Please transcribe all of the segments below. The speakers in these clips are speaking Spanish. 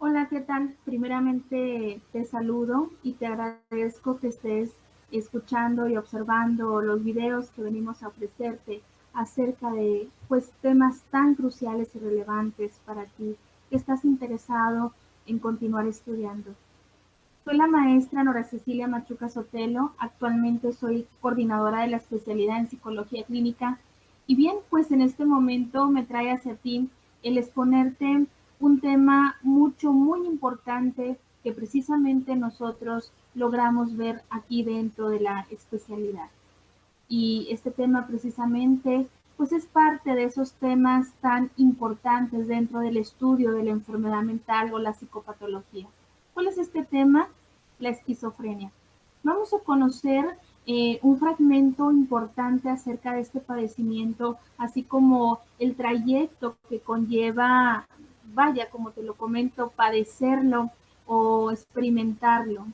Hola, ¿qué tal? Primeramente te saludo y te agradezco que estés escuchando y observando los videos que venimos a ofrecerte acerca de temas tan cruciales y relevantes para ti que estás interesado en continuar estudiando. Soy la maestra Nora Cecilia Machuca Sotelo, actualmente soy coordinadora de la especialidad en psicología clínica y bien, pues en este momento me trae hacia ti el exponerte un tema muy importante que precisamente nosotros logramos ver aquí dentro de la especialidad. Y este tema precisamente pues es parte de esos temas tan importantes dentro del estudio de la enfermedad mental o la psicopatología. ¿Cuál es este tema? La esquizofrenia. Vamos a conocer un fragmento importante acerca de este padecimiento, así como el trayecto que conlleva, vaya, como te lo comento, padecerlo o experimentarlo.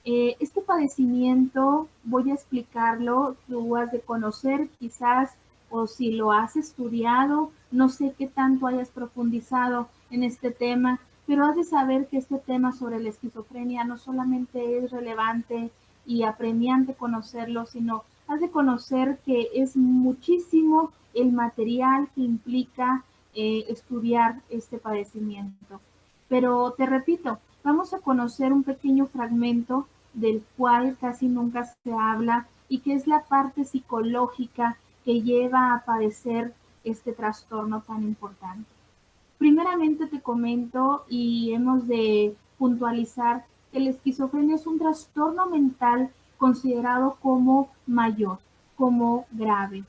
Este padecimiento, voy a explicarlo, tú has de conocer quizás, o si lo has estudiado, no sé qué tanto hayas profundizado en este tema, pero has de saber que este tema sobre la esquizofrenia no solamente es relevante y apremiante conocerlo, sino has de conocer que es muchísimo el material que implica estudiar este padecimiento. Pero te repito, vamos a conocer un pequeño fragmento del cual casi nunca se habla y que es la parte psicológica que lleva a padecer este trastorno tan importante. Primeramente te comento y hemos de puntualizar que la esquizofrenia es un trastorno mental considerado como mayor, como grave.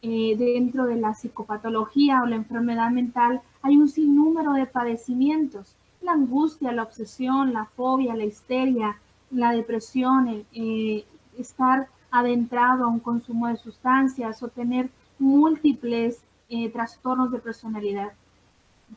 Dentro de la psicopatología o la enfermedad mental hay un sinnúmero de padecimientos: la angustia, la obsesión, la fobia, la histeria, la depresión, estar adentrado a un consumo de sustancias o tener múltiples trastornos de personalidad.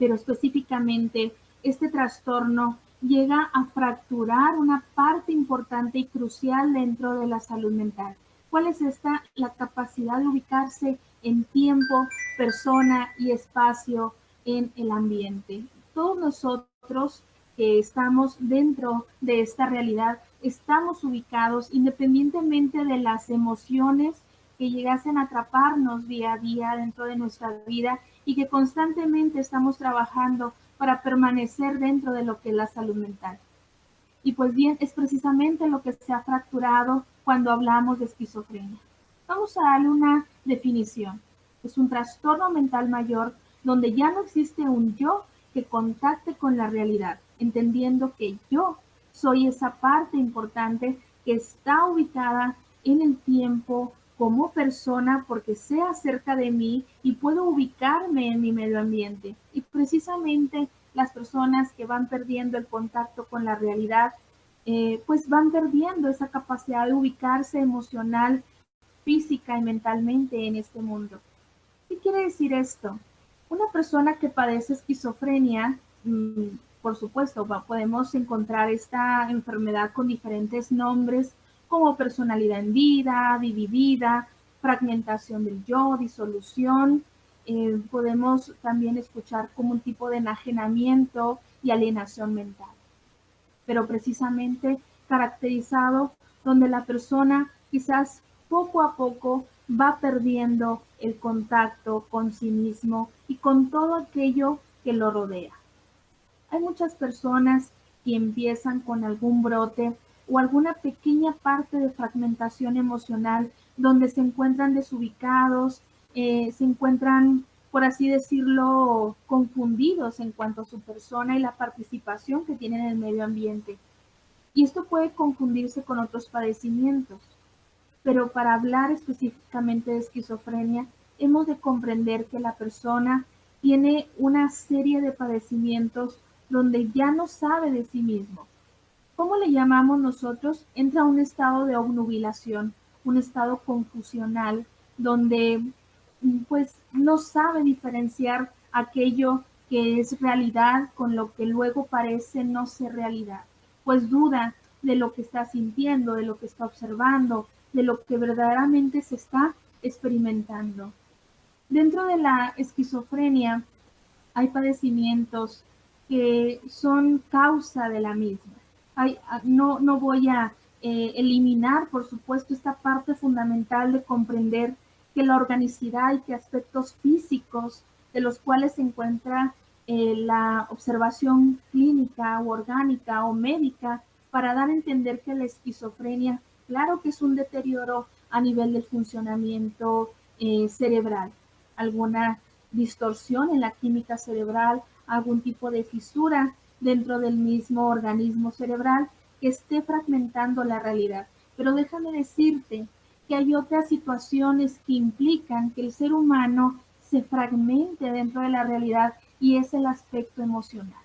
Pero específicamente este trastorno llega a fracturar una parte importante y crucial dentro de la salud mental. ¿Cuál es esta? La capacidad de ubicarse en tiempo, persona y espacio en el ambiente. Todos nosotros que estamos dentro de esta realidad estamos ubicados independientemente de las emociones que llegasen a atraparnos día a día dentro de nuestra vida y que constantemente estamos trabajando para permanecer dentro de lo que es la salud mental. Y pues bien, es precisamente lo que se ha fracturado cuando hablamos de esquizofrenia. Vamos a darle una definición. Es un trastorno mental mayor donde ya no existe un yo que contacte con la realidad, entendiendo que yo soy esa parte importante que está ubicada en el tiempo como persona porque sé acerca de mí y puedo ubicarme en mi medio ambiente. Y precisamente las personas que van perdiendo el contacto con la realidad, pues van perdiendo esa capacidad de ubicarse emocional, física y mentalmente en este mundo. ¿Qué quiere decir esto? Una persona que padece esquizofrenia, por supuesto, podemos encontrar esta enfermedad con diferentes nombres como personalidad en vida, dividida, fragmentación del yo, disolución. Podemos también escuchar como un tipo de enajenamiento y alienación mental, pero precisamente caracterizado donde la persona quizás poco a poco va perdiendo el contacto con sí mismo y con todo aquello que lo rodea. Hay muchas personas que empiezan con algún brote o alguna pequeña parte de fragmentación emocional donde se encuentran desubicados, se encuentran, por así decirlo, confundidos en cuanto a su persona y la participación que tienen en el medio ambiente. Y esto puede confundirse con otros padecimientos. Pero para hablar específicamente de esquizofrenia, hemos de comprender que la persona tiene una serie de padecimientos donde ya no sabe de sí mismo. ¿Cómo le llamamos nosotros? Entra a un estado de obnubilación, un estado confusional, donde pues no sabe diferenciar aquello que es realidad con lo que luego parece no ser realidad, pues duda de lo que está sintiendo, de lo que está observando, de lo que verdaderamente se está experimentando. Dentro de la esquizofrenia hay padecimientos que son causa de la misma. No voy a eliminar, por supuesto, esta parte fundamental de comprender que la organicidad y que aspectos físicos de los cuales se encuentra la observación clínica o orgánica o médica para dar a entender que la esquizofrenia, claro que es un deterioro a nivel del funcionamiento cerebral, alguna distorsión en la química cerebral, algún tipo de fisura dentro del mismo organismo cerebral que esté fragmentando la realidad. Pero déjame decirte que hay otras situaciones que implican que el ser humano se fragmente dentro de la realidad y es el aspecto emocional.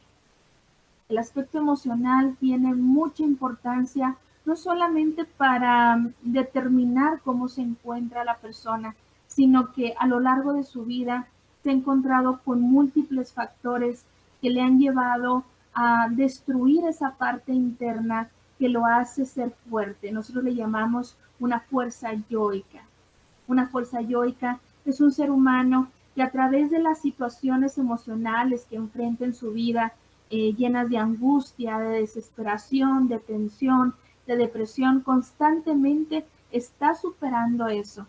El aspecto emocional tiene mucha importancia, no solamente para determinar cómo se encuentra la persona, sino que a lo largo de su vida se ha encontrado con múltiples factores que le han llevado a destruir esa parte interna que lo hace ser fuerte. Nosotros le llamamos una fuerza yoica. Una fuerza yoica es un ser humano que a través de las situaciones emocionales que enfrenta en su vida, llenas de angustia, de desesperación, de tensión, de depresión, constantemente está superando eso.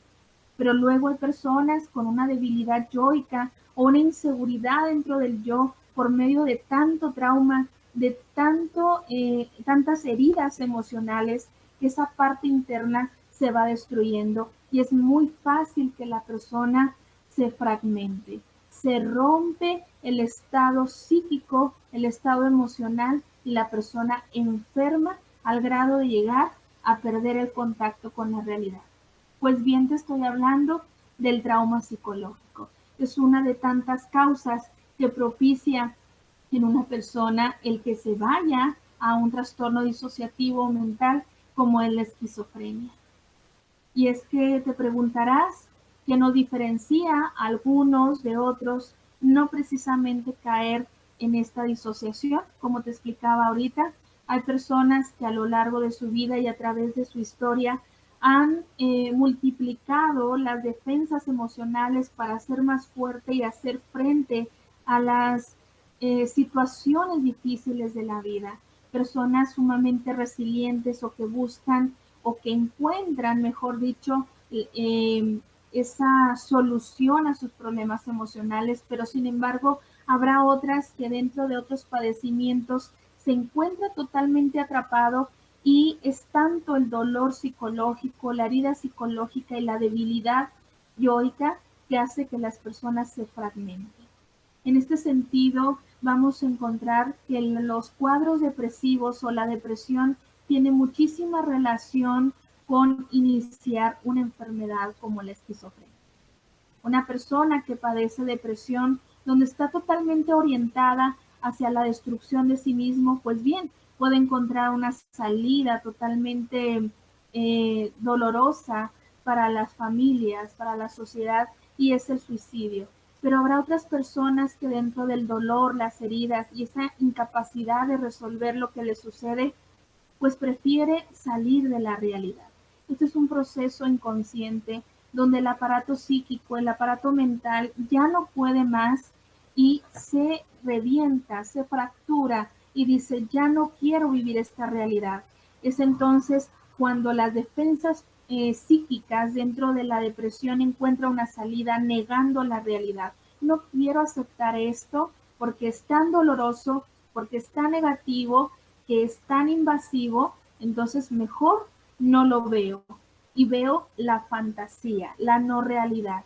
Pero luego hay personas con una debilidad yoica o una inseguridad dentro del yo por medio de tanto trauma, de tantas heridas emocionales, que esa parte interna se va destruyendo y es muy fácil que la persona se fragmente, se rompe el estado psíquico, el estado emocional y la persona enferma al grado de llegar a perder el contacto con la realidad. Pues bien, te estoy hablando del trauma psicológico. Es una de tantas causas que propicia en una persona el que se vaya a un trastorno disociativo mental como es la esquizofrenia. Y es que te preguntarás qué nos diferencia a algunos de otros, no precisamente caer en esta disociación, como te explicaba ahorita. Hay personas que a lo largo de su vida y a través de su historia han multiplicado las defensas emocionales para ser más fuerte y hacer frente a las situaciones difíciles de la vida. Personas sumamente resilientes o que buscan o que encuentran, mejor dicho, esa solución a sus problemas emocionales, pero sin embargo habrá otras que dentro de otros padecimientos se encuentra totalmente atrapado y es tanto el dolor psicológico, la herida psicológica y la debilidad yoica que hace que las personas se fragmenten. En este sentido, vamos a encontrar que los cuadros depresivos o la depresión tiene muchísima relación con iniciar una enfermedad como la esquizofrenia. Una persona que padece depresión, donde está totalmente orientada hacia la destrucción de sí mismo, pues bien, puede encontrar una salida totalmente dolorosa para las familias, para la sociedad, y es el suicidio. Pero habrá otras personas que dentro del dolor, las heridas y esa incapacidad de resolver lo que les sucede, pues prefiere salir de la realidad. Este es un proceso inconsciente donde el aparato psíquico, el aparato mental ya no puede más y se revienta, se fractura y dice, ya no quiero vivir esta realidad. Es entonces cuando las defensas psíquicas dentro de la depresión encuentran una salida negando la realidad. No quiero aceptar esto porque es tan doloroso, porque es tan negativo, que es tan invasivo, entonces mejor no lo veo y veo la fantasía, la no realidad.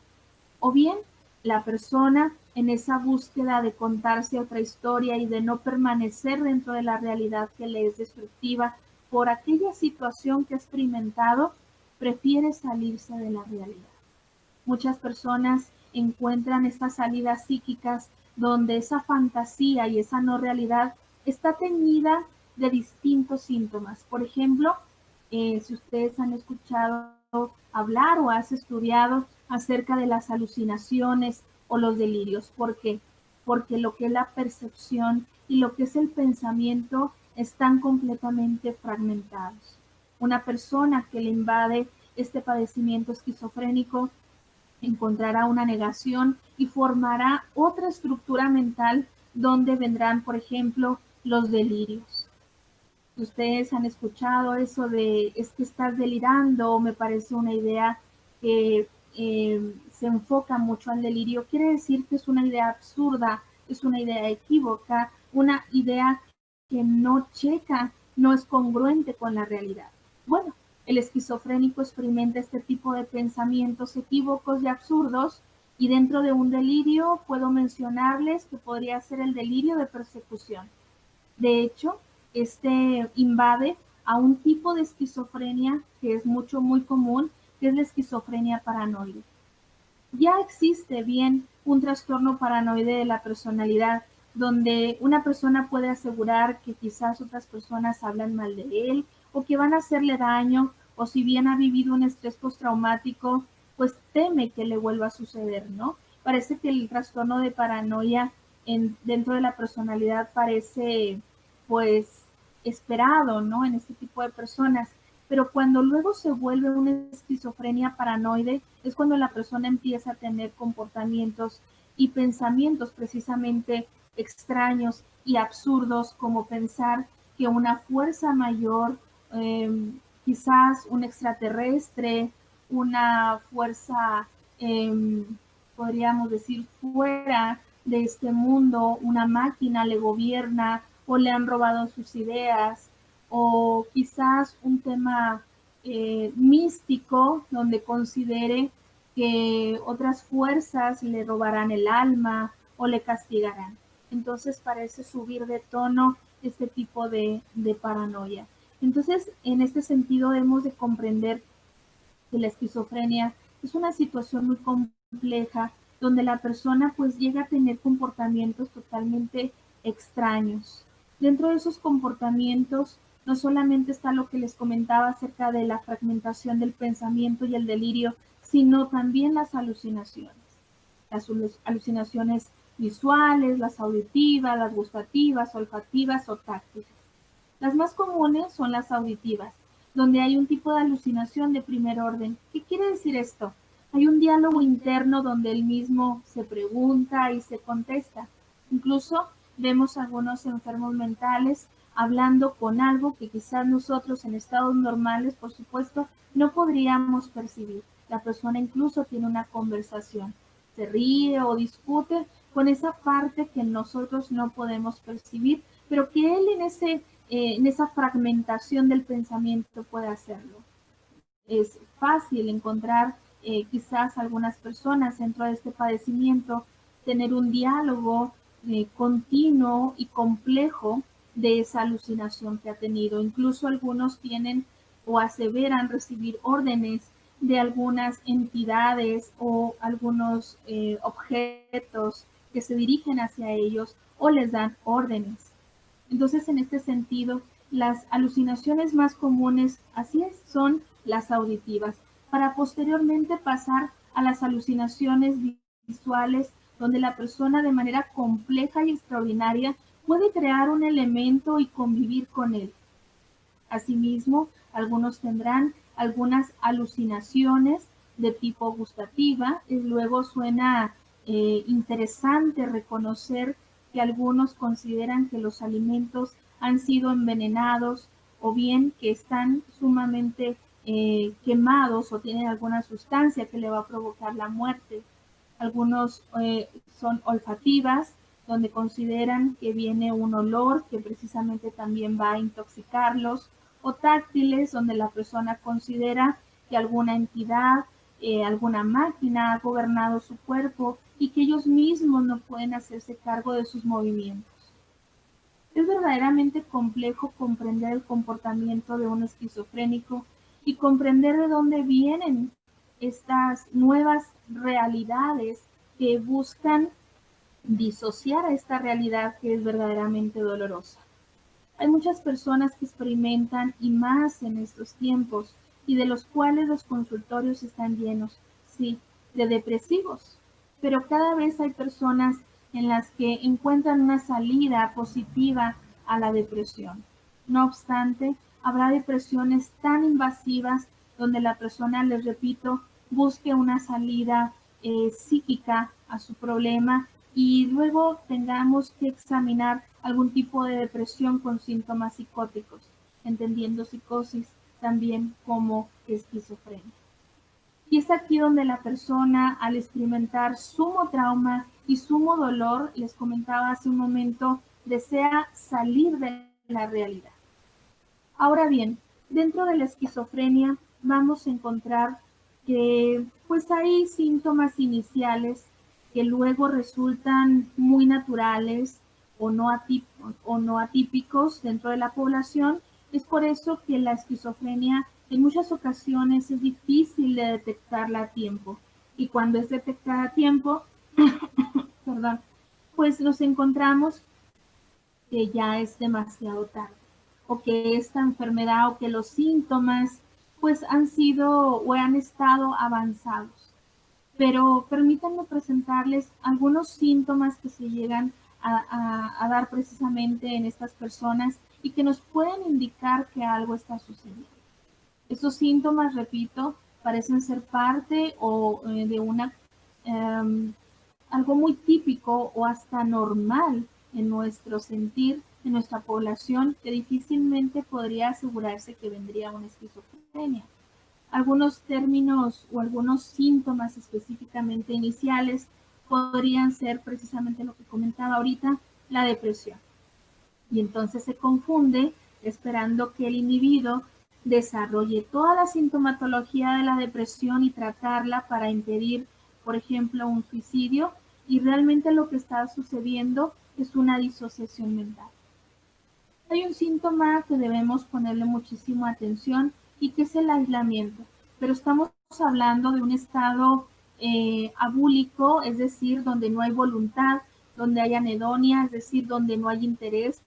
O bien la persona en esa búsqueda de contarse otra historia y de no permanecer dentro de la realidad que le es destructiva por aquella situación que ha experimentado, prefiere salirse de la realidad. Muchas personas encuentran estas salidas psíquicas donde esa fantasía y esa no realidad está teñida de distintos síntomas. Por ejemplo, si ustedes han escuchado hablar o has estudiado acerca de las alucinaciones o los delirios. ¿Por qué? Porque lo que es la percepción y lo que es el pensamiento están completamente fragmentados. Una persona que le invade este padecimiento esquizofrénico encontrará una negación y formará otra estructura mental donde vendrán, por ejemplo, los delirios. Ustedes han escuchado eso de es que estás delirando, me parece una idea que se enfoca mucho al delirio. Quiere decir que es una idea absurda, es una idea equívoca, una idea que no checa, no es congruente con la realidad. Bueno, el esquizofrénico experimenta este tipo de pensamientos equívocos y absurdos, y dentro de un delirio puedo mencionarles que podría ser el delirio de persecución. De hecho, este invade a un tipo de esquizofrenia que es muy común, que es la esquizofrenia paranoide. Ya existe bien un trastorno paranoide de la personalidad, donde una persona puede asegurar que quizás otras personas hablan mal de él o que van a hacerle daño, o si bien ha vivido un estrés postraumático, pues teme que le vuelva a suceder, ¿no? Parece que el trastorno de paranoia dentro de la personalidad parece, pues, esperado, ¿no? En este tipo de personas. Pero cuando luego se vuelve una esquizofrenia paranoide, es cuando la persona empieza a tener comportamientos y pensamientos precisamente extraños y absurdos, como pensar que una fuerza mayor, quizás un extraterrestre, una fuerza, podríamos decir, fuera de este mundo, una máquina le gobierna o le han robado sus ideas, o quizás un tema místico donde considere que otras fuerzas le robarán el alma o le castigarán. Entonces parece subir de tono este tipo de paranoia. Entonces, en este sentido, debemos de comprender que la esquizofrenia es una situación muy compleja donde la persona pues llega a tener comportamientos totalmente extraños. Dentro de esos comportamientos no solamente está lo que les comentaba acerca de la fragmentación del pensamiento y el delirio, sino también las alucinaciones. Las alucinaciones visuales, las auditivas, las gustativas, olfativas o táctiles. Las más comunes son las auditivas, donde hay un tipo de alucinación de primer orden. ¿Qué quiere decir esto? Hay un diálogo interno donde él mismo se pregunta y se contesta. Incluso vemos a algunos enfermos mentales hablando con algo que quizás nosotros en estados normales, por supuesto, no podríamos percibir. La persona incluso tiene una conversación, se ríe o discute con esa parte que nosotros no podemos percibir, pero que él en esa fragmentación del pensamiento puede hacerlo. Es fácil encontrar quizás algunas personas dentro de este padecimiento, tener un diálogo continuo y complejo de esa alucinación que ha tenido. Incluso algunos tienen o aseveran recibir órdenes de algunas entidades o algunos objetos que se dirigen hacia ellos o les dan órdenes. Entonces, en este sentido, las alucinaciones más comunes, así es, son las auditivas, para posteriormente pasar a las alucinaciones visuales, donde la persona de manera compleja y extraordinaria puede crear un elemento y convivir con él. Asimismo, algunos tendrán algunas alucinaciones de tipo gustativa, y luego suena interesante reconocer que algunos consideran que los alimentos han sido envenenados o bien que están sumamente quemados o tienen alguna sustancia que le va a provocar la muerte. Algunos son olfativas, donde consideran que viene un olor que precisamente también va a intoxicarlos, o táctiles, donde la persona considera que alguna entidad, alguna máquina ha gobernado su cuerpo y que ellos mismos no pueden hacerse cargo de sus movimientos. Es verdaderamente complejo comprender el comportamiento de un esquizofrénico y comprender de dónde vienen estas nuevas realidades que buscan disociar a esta realidad que es verdaderamente dolorosa. Hay muchas personas que experimentan, y más en estos tiempos, y de los cuales los consultorios están llenos, sí, de depresivos, pero cada vez hay personas en las que encuentran una salida positiva a la depresión. No obstante, habrá depresiones tan invasivas donde la persona, les repito, busque una salida psíquica a su problema y luego tengamos que examinar algún tipo de depresión con síntomas psicóticos, entendiendo psicosis también como esquizofrenia. Y es aquí donde la persona, al experimentar sumo trauma y sumo dolor, les comentaba hace un momento, desea salir de la realidad. Ahora bien, dentro de la esquizofrenia vamos a encontrar que pues hay síntomas iniciales que luego resultan muy naturales o no atípicos dentro de la población. Es por eso que la esquizofrenia en muchas ocasiones es difícil de detectarla a tiempo. Y cuando es detectada a tiempo, perdón, pues nos encontramos que ya es demasiado tarde, o que esta enfermedad o que los síntomas pues han sido o han estado avanzados. Pero permítanme presentarles algunos síntomas que se llegan a dar precisamente en estas personas y que nos pueden indicar que algo está sucediendo. Estos síntomas, repito, parecen ser parte o de una algo muy típico o hasta normal en nuestro sentir, en nuestra población, que difícilmente podría asegurarse que vendría una esquizofrenia. Algunos términos o algunos síntomas específicamente iniciales podrían ser precisamente lo que comentaba ahorita, la depresión. Y entonces se confunde esperando que el individuo desarrolle toda la sintomatología de la depresión y tratarla para impedir, por ejemplo, un suicidio, y realmente lo que está sucediendo es una disociación mental. Hay un síntoma que debemos ponerle muchísima atención y que es el aislamiento, pero estamos hablando de un estado abúlico, es decir, donde no hay voluntad, donde hay anedonia, es decir, donde no hay interés,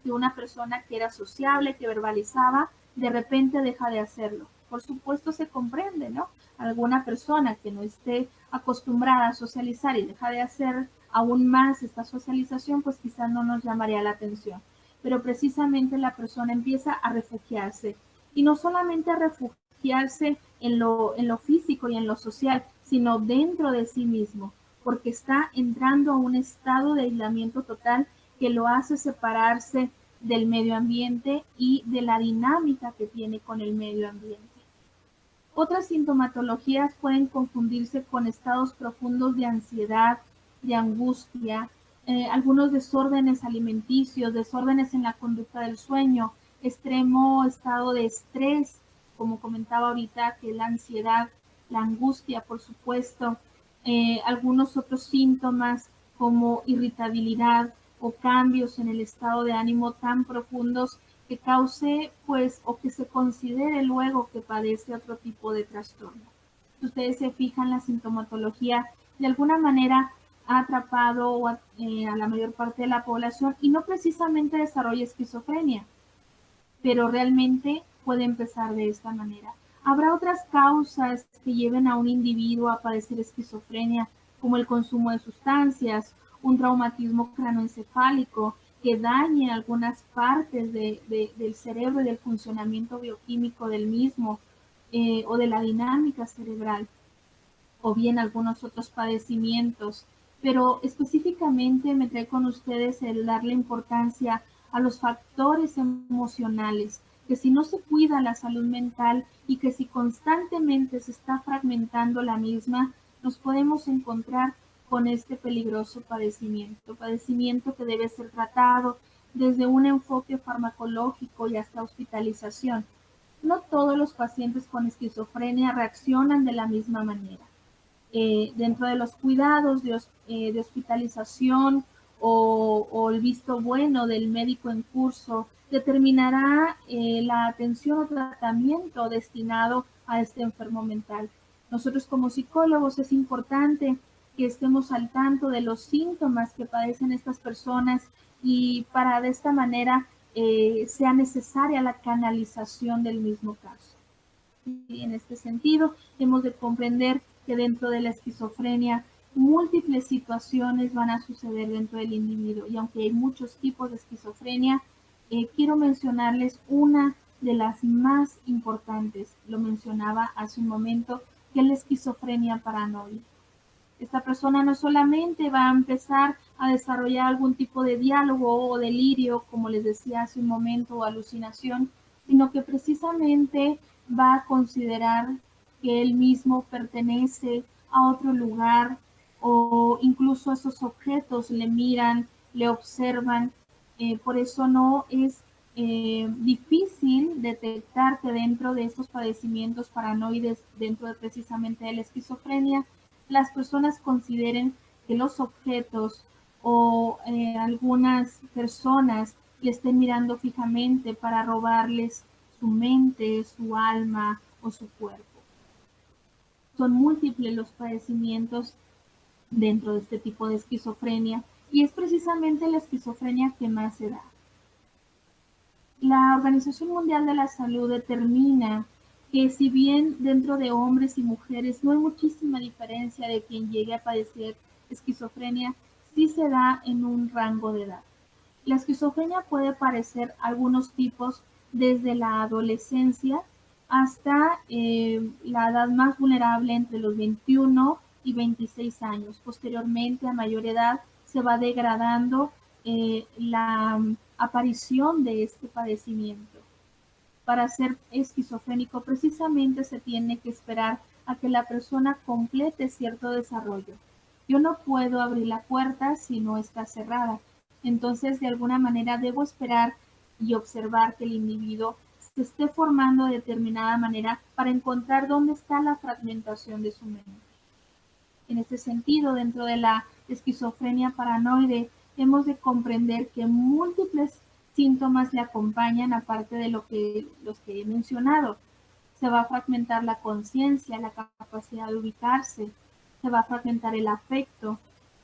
de una persona que era sociable, que verbalizaba, de repente deja de hacerlo. Por supuesto se comprende, ¿no? Alguna persona que no esté acostumbrada a socializar y deja de hacer aún más esta socialización, pues quizás no nos llamaría la atención. Pero precisamente la persona empieza a refugiarse. Y no solamente a refugiarse en lo físico y en lo social, sino dentro de sí mismo, porque está entrando a un estado de aislamiento total que lo hace separarse del medio ambiente y de la dinámica que tiene con el medio ambiente. Otras sintomatologías pueden confundirse con estados profundos de ansiedad, de angustia, algunos desórdenes alimenticios, desórdenes en la conducta del sueño, extremo estado de estrés, como comentaba ahorita, que la ansiedad, la angustia, por supuesto, algunos otros síntomas como irritabilidad o cambios en el estado de ánimo tan profundos que cause, pues, o que se considere luego que padece otro tipo de trastorno. Si ustedes se fijan, la sintomatología de alguna manera ha atrapado a la mayor parte de la población y no precisamente desarrolla esquizofrenia, pero realmente puede empezar de esta manera. Habrá otras causas que lleven a un individuo a padecer esquizofrenia, como el consumo de sustancias, un traumatismo cranoencefálico que dañe algunas partes del cerebro y del funcionamiento bioquímico del mismo, o de la dinámica cerebral, o bien algunos otros padecimientos. Pero específicamente me trae con ustedes el darle importancia a los factores emocionales, que si no se cuida la salud mental y que si constantemente se está fragmentando la misma, nos podemos encontrar con este peligroso padecimiento que debe ser tratado desde un enfoque farmacológico y hasta hospitalización. No todos los pacientes con esquizofrenia reaccionan de la misma manera. Dentro de los cuidados de hospitalización o el visto bueno del médico en curso, determinará la atención o tratamiento destinado a este enfermo mental. Nosotros como psicólogos es importante que estemos al tanto de los síntomas que padecen estas personas y para de esta manera sea necesaria la canalización del mismo caso. Y en este sentido, hemos de comprender que dentro de la esquizofrenia múltiples situaciones van a suceder dentro del individuo y aunque hay muchos tipos de esquizofrenia, quiero mencionarles una de las más importantes, lo mencionaba hace un momento, que es la esquizofrenia paranoide. Esta persona no solamente va a empezar a desarrollar algún tipo de diálogo o delirio, como les decía hace un momento, o alucinación, sino que precisamente va a considerar que él mismo pertenece a otro lugar o incluso esos objetos le miran, le observan. Por eso no es difícil detectar que dentro de estos padecimientos paranoides, dentro de precisamente de la esquizofrenia, las personas consideren que los objetos o algunas personas le estén mirando fijamente para robarles su mente, su alma o su cuerpo. Son múltiples los padecimientos dentro de este tipo de esquizofrenia y es precisamente la esquizofrenia que más se da. La Organización Mundial de la Salud determina que si bien dentro de hombres y mujeres no hay muchísima diferencia de quien llegue a padecer esquizofrenia, sí se da en un rango de edad. La esquizofrenia puede aparecer algunos tipos desde la adolescencia hasta la edad más vulnerable entre los 21 y 26 años. Posteriormente, a mayor edad, se va degradando la aparición de este padecimiento. Para ser esquizofrénico precisamente se tiene que esperar a que la persona complete cierto desarrollo. Yo no puedo abrir la puerta si no está cerrada. Entonces, de alguna manera debo esperar y observar que el individuo se esté formando de determinada manera para encontrar dónde está la fragmentación de su mente. En este sentido, dentro de la esquizofrenia paranoide, hemos de comprender que múltiples síntomas le acompañan, aparte de los que he mencionado. Se va a fragmentar la conciencia, la capacidad de ubicarse, se va a fragmentar el afecto,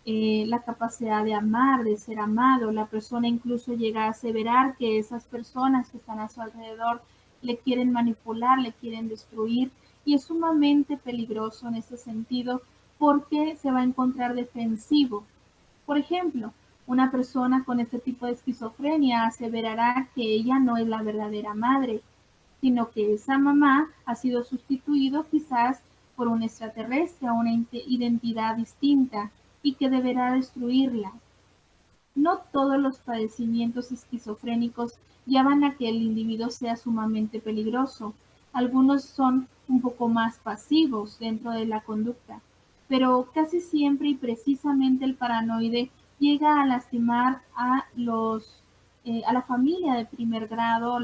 la capacidad de amar, de ser amado. La persona incluso llega a aseverar que esas personas que están a su alrededor le quieren manipular, le quieren destruir, y es sumamente peligroso en ese sentido porque se va a encontrar defensivo. Por ejemplo, una persona con este tipo de esquizofrenia aseverará que ella no es la verdadera madre, sino que esa mamá ha sido sustituido quizás por un extraterrestre o una identidad distinta y que deberá destruirla. No todos los padecimientos esquizofrénicos llevan a que el individuo sea sumamente peligroso. Algunos son un poco más pasivos dentro de la conducta, pero casi siempre y precisamente el paranoide llega a lastimar a la familia de primer grado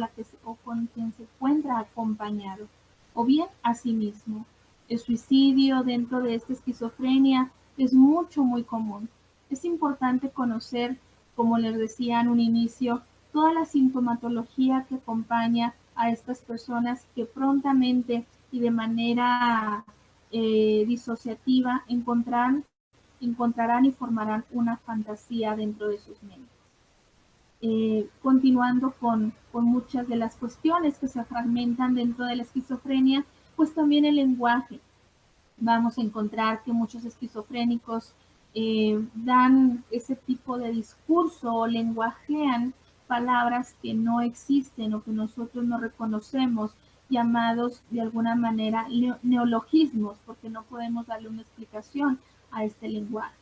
o con quien se encuentra acompañado, o bien a sí mismo. El suicidio dentro de esta esquizofrenia es muy común. Es importante conocer, como les decía en un inicio, toda la sintomatología que acompaña a estas personas que prontamente y de manera disociativa encontrarán y formarán una fantasía dentro de sus mentes. Continuando con muchas de las cuestiones que se fragmentan dentro de la esquizofrenia, pues también el lenguaje. Vamos a encontrar que muchos esquizofrénicos dan ese tipo de discurso o lenguajean palabras que no existen o que nosotros no reconocemos, llamados de alguna manera neologismos, porque no podemos darle una explicación a este lenguaje.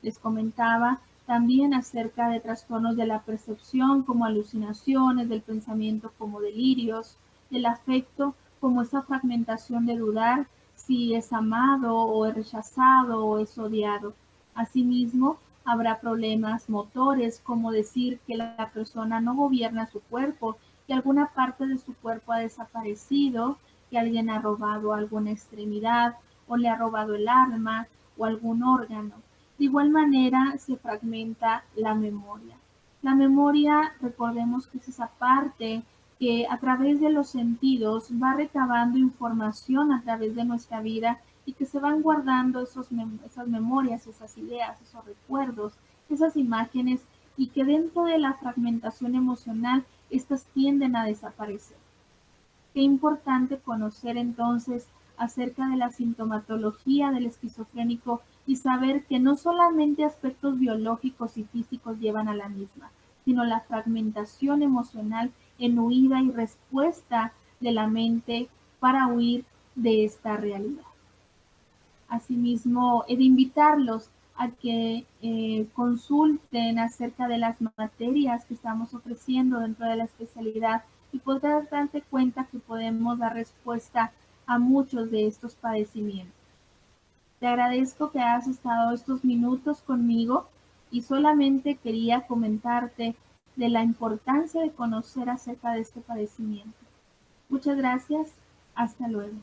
Les comentaba también acerca de trastornos de la percepción como alucinaciones, del pensamiento como delirios, del afecto como esa fragmentación de dudar si es amado o es rechazado o es odiado. Asimismo, habrá problemas motores como decir que la persona no gobierna su cuerpo, que alguna parte de su cuerpo ha desaparecido, que alguien ha robado alguna extremidad o le ha robado el alma o algún órgano. De igual manera se fragmenta la memoria. La memoria, recordemos que es esa parte que a través de los sentidos va recabando información a través de nuestra vida y que se van guardando esas memorias, esas ideas, esos recuerdos, esas imágenes y que dentro de la fragmentación emocional estas tienden a desaparecer. Qué importante conocer entonces acerca de la sintomatología del esquizofrénico y saber que no solamente aspectos biológicos y físicos llevan a la misma, sino la fragmentación emocional en huida y respuesta de la mente para huir de esta realidad. Asimismo, he de invitarlos a que consulten acerca de las materias que estamos ofreciendo dentro de la especialidad y podrás darte cuenta que podemos dar respuesta a muchos de estos padecimientos. Te agradezco que hayas estado estos minutos conmigo y solamente quería comentarte de la importancia de conocer acerca de este padecimiento. Muchas gracias. Hasta luego.